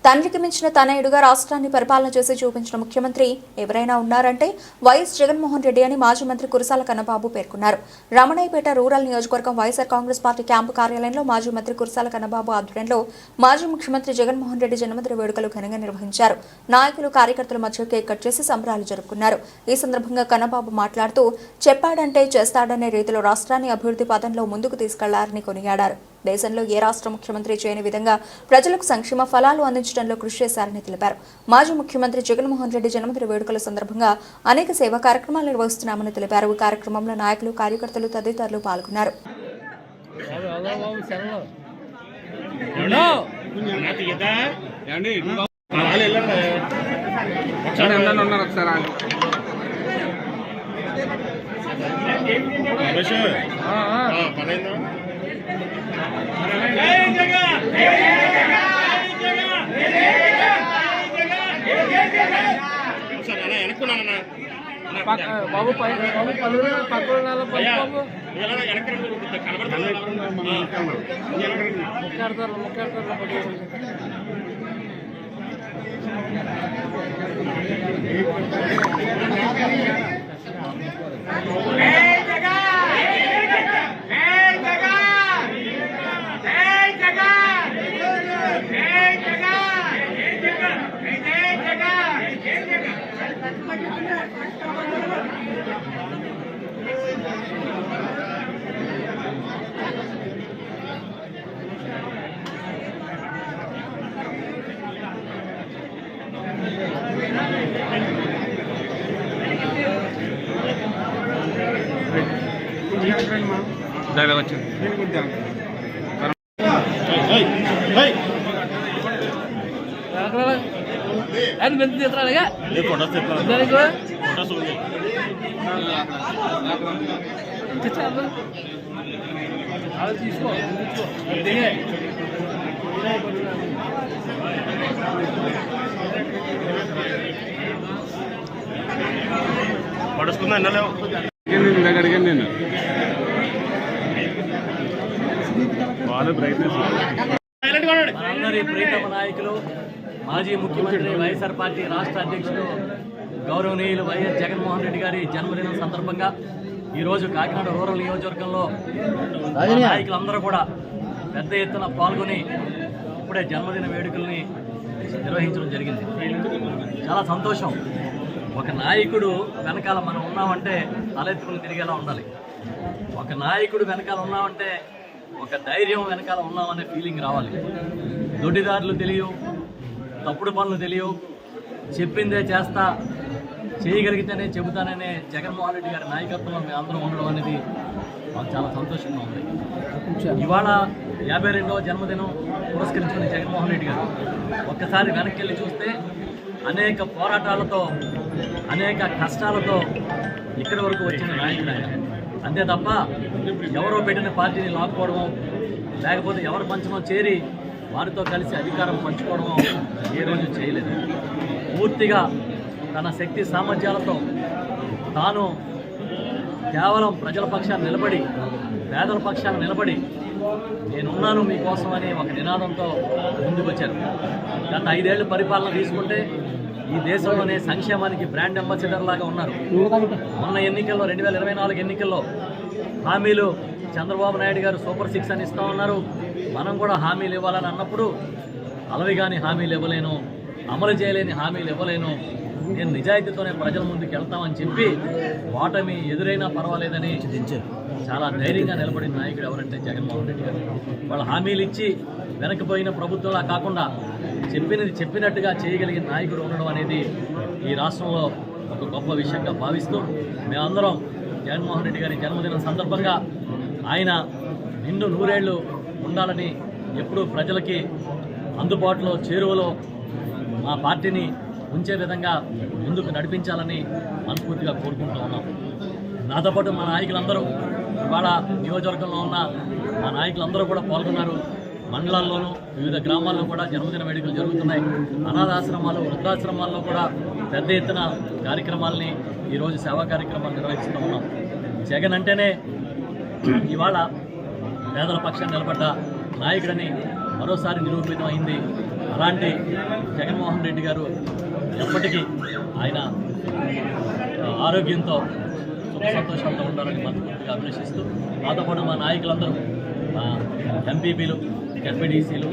తండ్రికి మించిన తనయుడుగా రాష్ట్రాన్ని పరిపాలన చేసి చూపించిన ముఖ్యమంత్రి ఎవరైనా ఉన్నారంటే వైఎస్ జగన్మోహన్ రెడ్డి అని మాజీ మంత్రి కురసాల కన్నబాబు పేర్కొన్నారు. రమణయ్యపేట రూరల్ నియోజకవర్గం వైఎస్ఆర్ కాంగ్రెస్ పార్టీ క్యాంపు కార్యాలయంలో మాజీ మంత్రి కురసాల కన్నబాబు ఆధ్వర్యంలో మాజీ ముఖ్యమంత్రి జగన్మోహన్ రెడ్డి జన్మదిన వేడుకలు ఘనంగా నిర్వహించారు. నాయకులు కార్యకర్తల మధ్య కేక్ కట్ చేసి సంబరాలు జరుపుకున్నారు. ఈ సందర్భంగా కన్నబాబు మాట్లాడుతూ చెప్పాడంటే చేస్తాడనే రీతిలో రాష్ట్రాన్ని అభివృద్ధి పథంలో ముందుకు తీసుకెళ్లారని కొనియాడారు. దేశంలో ఏ రాష్ట్ర ముఖ్యమంత్రి చేయని విధంగా ప్రజలకు సంక్షేమ ఫలాలు అందించడంలో కృషి చేశారని తెలిపారు. మాజీ ముఖ్యమంత్రి జగన్మోహన్ రెడ్డి జన్మదిన వేడుకల సందర్భంగా అనేక సేవా కార్యక్రమాలు నిర్వహిస్తున్నామని తెలిపారు. ఈ కార్యక్రమంలో నాయకులు, కార్యకర్తలు తదితరులు పాల్గొన్నారు. బాబు పడుస్తుందా ఎండలేవు అడిగాను నేను మనందరి ప్రీతమ నాయకులు మాజీ ముఖ్యమంత్రి వైఎస్ఆర్ పార్టీ రాష్ట్ర అధ్యక్షులు గౌరవనీయులు వైఎస్ జగన్మోహన్ రెడ్డి గారి జన్మదినం సందర్భంగా ఈరోజు కాకినాడ రూరల్ నియోజకవర్గంలో నాయకులందరూ కూడా పెద్ద ఎత్తున పాల్గొని ఇప్పుడే జన్మదిన వేడుకల్ని నిర్వహించడం జరిగింది. చాలా సంతోషం. ఒక నాయకుడు వెనకాల మనం ఉన్నామంటే తలెత్తుకుని తిరిగేలా ఉండాలి. ఒక నాయకుడు వెనకాల ఉన్నామంటే ఒక ధైర్యం వెనకాల ఉన్నామనే ఫీలింగ్ రావాలి. దొడ్డిదారులు తెలియవు, తప్పుడు పనులు తెలియవు, చెప్పిందే చేస్తా, చేయగలిగితేనే చెబుతాననే జగన్మోహన్ రెడ్డి గారి నాయకత్వంలో మేము అందరం ఉండడం అనేది మాకు చాలా సంతోషంగా ఉంది. ఇవాళ 52వ జన్మదినం పురస్కరించుకున్న జగన్మోహన్ రెడ్డి గారు ఒక్కసారి వెనక్కి వెళ్ళి చూస్తే అనేక పోరాటాలతో, అనేక కష్టాలతో ఇక్కడి వరకు వచ్చిన నాయకుడు ఆయన. అంతే తప్ప ఎవరో పెట్టిన పార్టీని లాక్కోవడమో, లేకపోతే ఎవరి పంచమో చేరి వారితో కలిసి అధికారం పంచుకోవడమో ఏ రోజు చేయలేదు. పూర్తిగా తన శక్తి సామర్థ్యాలతో తాను కేవలం ప్రజల పక్షాన్ని నిలబడి, పేదల పక్షాన్ని నిలబడి నేనున్నాను మీకోసం అనే ఒక నినాదంతో ముందుకు వచ్చారు. గత 5 ఏళ్ల పరిపాలన తీసుకుంటే ఈ దేశంలోనే సంక్షేమానికి బ్రాండ్ అంబాసిడర్ లాగా ఉన్నారు. మొన్న ఎన్నికల్లో 2024 ఎన్నికల్లో హామీలు చంద్రబాబు నాయుడు గారు సూపర్ 6 అని ఇస్తా ఉన్నారు. మనం కూడా హామీలు ఇవ్వాలని అన్నప్పుడు అలవిగాని హామీలు ఇవ్వలేను, అమలు చేయలేని హామీలు ఇవ్వలేను, నేను నిజాయితీతోనే ప్రజల ముందుకు వెళ్తామని చెప్పి ఓటమి ఎదురైనా పర్వాలేదని చాలా ధైర్యంగా నిలబడిన నాయకుడు ఎవరంటే జగన్మోహన్ రెడ్డి గారు. వాళ్ళ హామీలు ఇచ్చి వెనకపోయిన ప్రభుత్వంలా కాకుండా చెప్పినది చెప్పినట్టుగా చేయగలిగిన నాయకుడు ఉండడం అనేది ఈ రాష్ట్రంలో ఒక గొప్ప విషయంగా భావిస్తూ మేమందరం జగన్మోహన్ రెడ్డి గారి జన్మదినం సందర్భంగా ఆయన నిండు 100 ఏళ్ళు ఉండాలని, ఎప్పుడూ ప్రజలకి అందుబాటులో చేరువలో మా పార్టీని ఉంచే విధంగా ముందుకు నడిపించాలని మనస్ఫూర్తిగా కోరుకుంటూ ఉన్నాం. నాతో పాటు మా నాయకులందరూ ఇవాళ నియోజకవర్గంలో ఉన్న మా నాయకులందరూ కూడా పాల్గొన్నారు. మండలాల్లోనూ వివిధ గ్రామాల్లో కూడా జన్మదిన వేడుకలు జరుగుతున్నాయి. అనాథాశ్రమాలు, వృద్ధాశ్రమాల్లో కూడా పెద్ద ఎత్తున కార్యక్రమాలని, ఈరోజు సేవా కార్యక్రమాలు నిర్వహిస్తూ ఉన్నాం. జగన్ అంటేనే ఇవాళ పేదల పక్షాన్ని నిలబడ్డ నాయకుడని మరోసారి నిరూపితం అయింది. అలాంటి జగన్మోహన్ రెడ్డి గారు ఎప్పటికీ ఆయన ఆరోగ్యంతో సుఖ సంతోషాలతో ఉండాలని మనస్ఫూర్తిగా అభిలషిస్తూ మాతో పాటు మా నాయకులందరూ ఎంపీపీలు, జడ్పీటీసీలు,